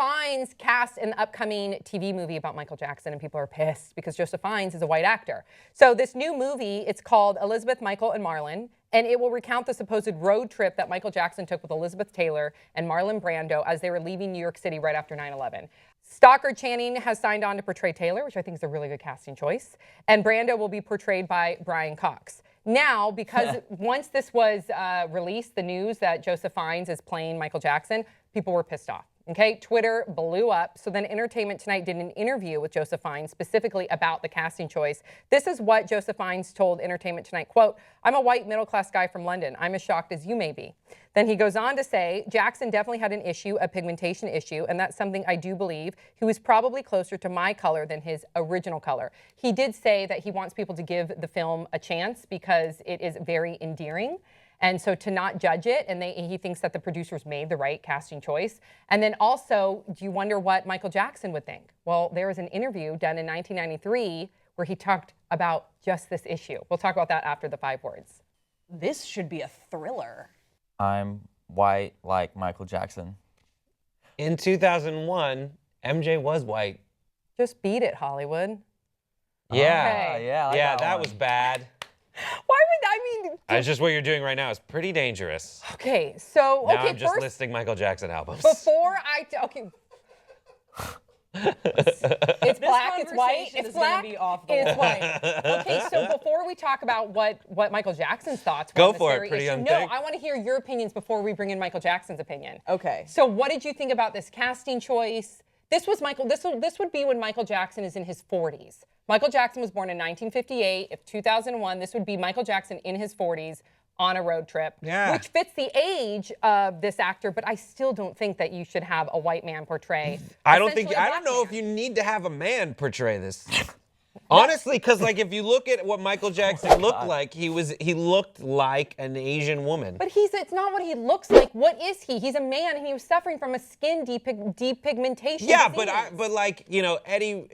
Fiennes cast an upcoming TV movie about Michael Jackson, and people are pissed because Joseph Fiennes is a white actor. So this new movie, it's called Elizabeth, Michael, and Marlon, and it will recount the supposed road trip that Michael Jackson took with Elizabeth Taylor and Marlon Brando as they were leaving New York City right after 9/11. Stockard Channing has signed on to portray Taylor, which I think is a really good casting choice, and Brando will be portrayed by Brian Cox. Now, because once this was released, the news that Joseph Fiennes is playing Michael Jackson, people were pissed off. Okay, Twitter blew up. So then Entertainment Tonight did an interview with Joseph Fiennes specifically about the casting choice. This is what Joseph Fiennes told Entertainment Tonight, quote, "I'm a white middle-class guy from London. I'm as shocked as you may be." Then he goes on to say, Jackson definitely had an issue, a pigmentation issue, and that's something I do believe. He was probably closer to my color than his original color. He did say that he wants people to give the film a chance because it is very endearing. And so to not judge it, and he thinks that the producers made the right casting choice. And then also, do you wonder what Michael Jackson would think? Well, there was an interview done in 1993 where he talked about just this issue. We'll talk about that after the 5 words. This should be a thriller. I'm white like Michael Jackson. In 2001, MJ was white. Just beat it, Hollywood. Yeah. Okay. Yeah, I like Yeah, that one. was bad. Why would I mean? It's just what you're doing right now is pretty dangerous. Okay, so Now okay, I'm just first, listing Michael Jackson albums. before I okay. It's black, it's white, conversation it's is gonna black, be off the it's wall. white. Okay, so before we talk about what Michael Jackson's thoughts were Go on this for it, very pretty issue, young no, thing. I want to hear your opinions before we bring in Michael Jackson's opinion. Okay. So what did you think about this casting choice? This was Michael. This would be when Michael Jackson is in his 40s. Michael Jackson was born in 1958. If 2001, this would be Michael Jackson in his 40s on a road trip, which fits the age of this actor. But I still don't think that you should have a white man portray. I don't essentially know a black if you need to have a man portray this. Honestly, because like if you look at what Michael Jackson looked like, he looked like an Asian woman. But it's not what he looks like. What is he? He's a man, and he was suffering from a skin depigmentation. Yeah, disease. but like Eddie,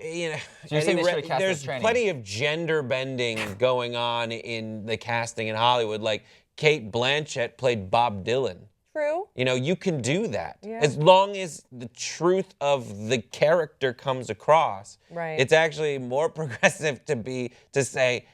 you're saying they should've cast there's this training. plenty of gender bending going on in the casting in Hollywood. Like Kate Blanchett played Bob Dylan. True. You can do that Yeah. as long as the truth of the character comes across. Right. It's actually more progressive to say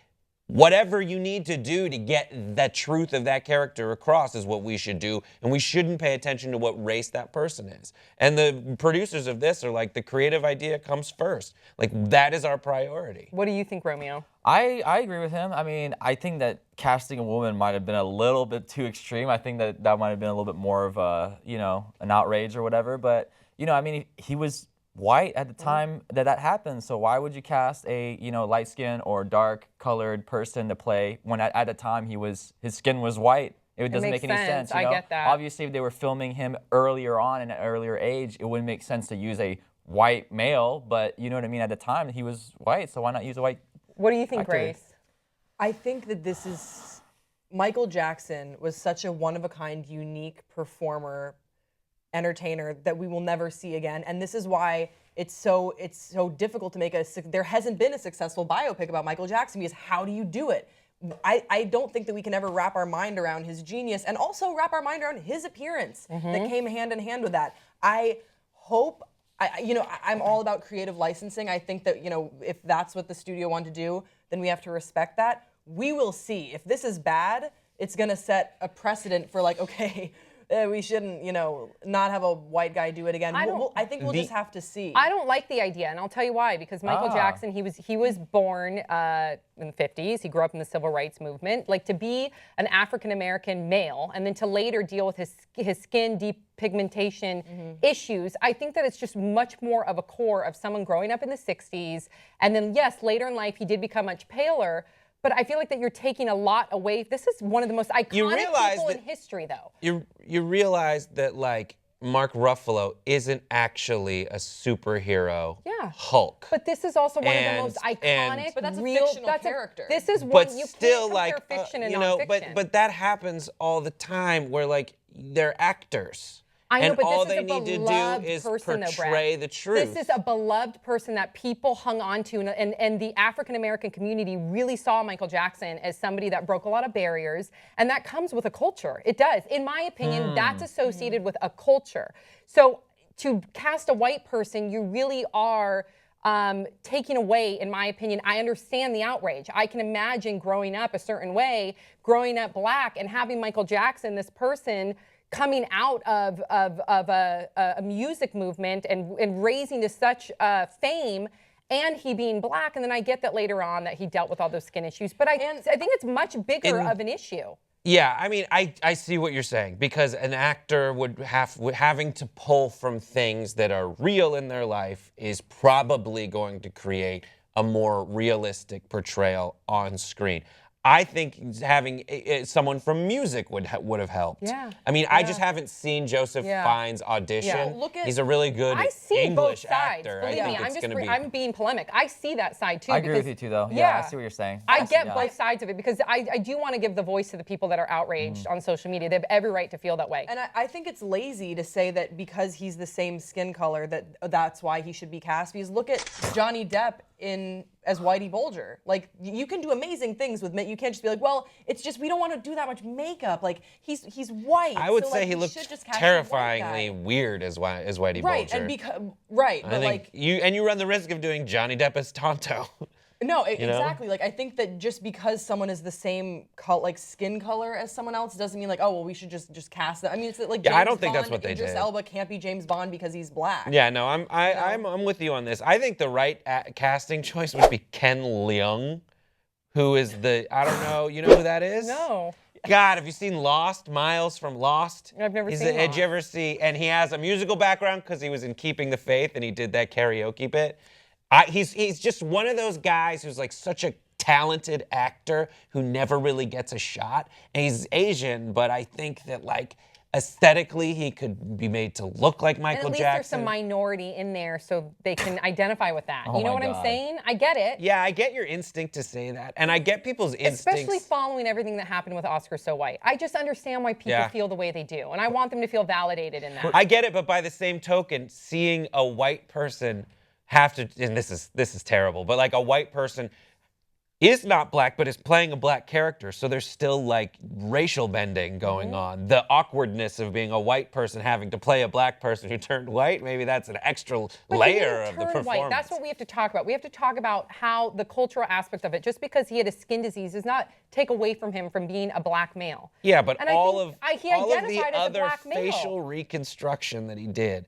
whatever you need to do to get the truth of that character across is what we should do, and we shouldn't pay attention to what race that person is. And the producers of this are like, the creative idea comes first. Like, that is our priority. What do you think, Romeo? I agree with him. I mean, I think that casting a woman might have been a little bit too extreme. I think that might have been a little bit more of a, an outrage or whatever. But, I mean, he was white at the time that happened. So why would you cast a, light-skinned or dark-colored person to play when at the time his skin was white? It doesn't makes make any sense. I get that. Obviously, if they were filming him earlier on in an earlier age, it wouldn't make sense to use a white male. But you know what I mean? At the time, he was white, so why not use a white What do you think, actor? Grace? I think that this is Michael Jackson was such a one-of-a-kind, unique performer, entertainer that we will never see again. And this is why it's so difficult to make there hasn't been a successful biopic about Michael Jackson, because how do you do it? I don't think that we can ever wrap our mind around his genius and also wrap our mind around his appearance that came hand in hand with that. I hope, I'm all about creative licensing. I think that, if that's what the studio wanted to do, then we have to respect that. We will see. If this is bad, it's going to set a precedent for like, okay, we shouldn't, not have a white guy do it again. I think we'll just have to see. I don't like the idea, and I'll tell you why. Because Michael Jackson, he was born in the 50s. He grew up in the civil rights movement. Like, to be an African American male and then to later deal with his skin depigmentation issues, I think that it's just much more of a core of someone growing up in the 60s. And then, yes, later in life, he did become much paler. But I feel like that you're taking a lot away. This is one of the most iconic people in history, though. You realize that, like, Mark Ruffalo isn't actually a superhero Hulk. But this is also one of the most iconic, but that's a real fictional character. This is But one you still, can't compare like, fiction and nonfiction. but that happens all the time where, like, they're actors. I know, and but all this they is a need to beloved do is person, though, Brad. portray the truth. This is a beloved person that people hung on to, and the African-American community really saw Michael Jackson as somebody that broke a lot of barriers, and that comes with a culture. It does. In my opinion, that's associated with a culture. So to cast a white person, you really are taking away, in my opinion. I understand the outrage. I can imagine growing up a certain way, growing up black, and having Michael Jackson, this person, coming out of a music movement and raising to such fame, and he being black. And then I get that later on that he dealt with all those skin issues. But I think it's much bigger of an issue. Yeah, I mean, I see what you're saying, because an actor having to pull from things that are real in their life is probably going to create a more realistic portrayal on screen. I think having someone from music would have helped. Yeah. I mean, I just haven't seen Joseph Fiennes' audition. Look at- He's a really good I see English both sides. actor. Believe I me, think I'm being polemic. I see that side too. I agree with because- you too, though. Yeah, I see what you're saying. I get both sides of it, because I do want to give the voice to the people that are outraged on social media. They have every right to feel that way. And I think it's lazy to say that because he's the same skin color that's why he should be cast. Because look at Johnny Depp as Whitey Bulger. Like, you can do amazing things with you can't just be like, well, it's just we don't want to do that much makeup. Like, he's white. I would so, say like, he we looked should just cast a white terrifyingly guy. weird as Whitey Right, Bulger. and I but think like you run the risk of doing Johnny Depp as Tonto. no, know? exactly. Like, I think that just because someone is the same skin color as someone else doesn't mean like, oh well, we should just cast them. I mean, it's like Yeah, James I don't think that's Bond, what they Idris did. Elba can't be James Bond because he's black. Yeah, no, I'm with you on this. I think the right casting choice would be Ken Leung, who is I don't know, you know who that is? No. God, have you seen Lost? Miles from Lost? I've never seen Did Lost. you ever see? And he has a musical background because he was in Keeping the Faith and he did that karaoke bit. He's just one of those guys who's like such a talented actor who never really gets a shot. And he's Asian, but I think that like aesthetically he could be made to look like And Michael at least Jackson. there's some minority in there so they can identify with that. Oh You know my what I'm God. saying? I get it. Yeah, I get your instinct to say that. And I get people's instincts. Especially following everything that happened with Oscar So White. I just understand why people feel the way they do. And I want them to feel validated in that. I get it, but by the same token, seeing a white person have to, and this is terrible, but like a white person is not black, but is playing a black character. So there's still like racial bending going on. The awkwardness of being a white person having to play a black person who turned white, maybe that's an extra But he layer didn't of the turn performance. white. That's what we have to talk about. We have to talk about how the cultural aspect of it, just because he had a skin disease, does not take away from him from being a black male. Yeah, but And I all think of he the identified as a other black male. facial reconstruction that he did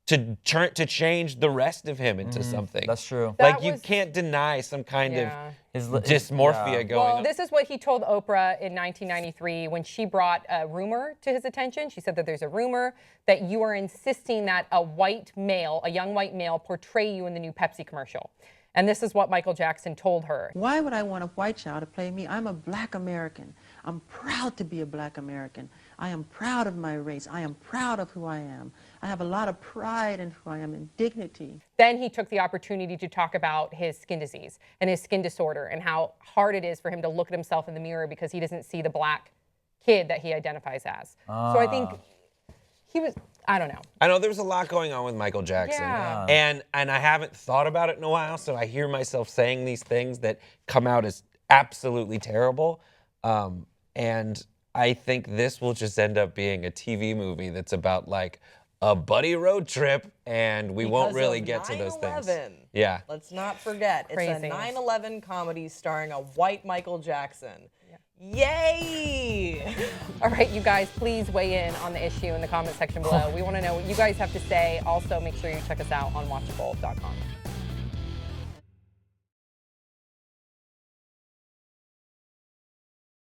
to change the rest of him into something. That's true. That Like you was- can't deny some kind Yeah. His of dysmorphia going Well, on. this is what he told Oprah in 1993 when she brought a rumor to his attention. She said that there's a rumor that you are insisting that a white male, a young white male, portray you in the new Pepsi commercial. And this is what Michael Jackson told her. Why would I want a white child to play me? I'm a black American. I'm proud to be a black American. I am proud of my race. I am proud of who I am. I have a lot of pride in who I am and dignity. Then he took the opportunity to talk about his skin disease and his skin disorder and how hard it is for him to look at himself in the mirror because he doesn't see the black kid that he identifies as. So I think he was, I don't know. I know there's a lot going on with Michael Jackson. Yeah. And I haven't thought about it in a while, so I hear myself saying these things that come out as absolutely terrible. And I think this will just end up being a TV movie that's about like a buddy road trip, and we won't Because really of get to those things. 9/11. Yeah. Let's not forget, it's Crazy. a 9/11 comedy starring a white Michael Jackson. Yay! All right, you guys, please weigh in on the issue in the comment section below. We want to know what you guys have to say. Also, make sure you check us out on watchable.com.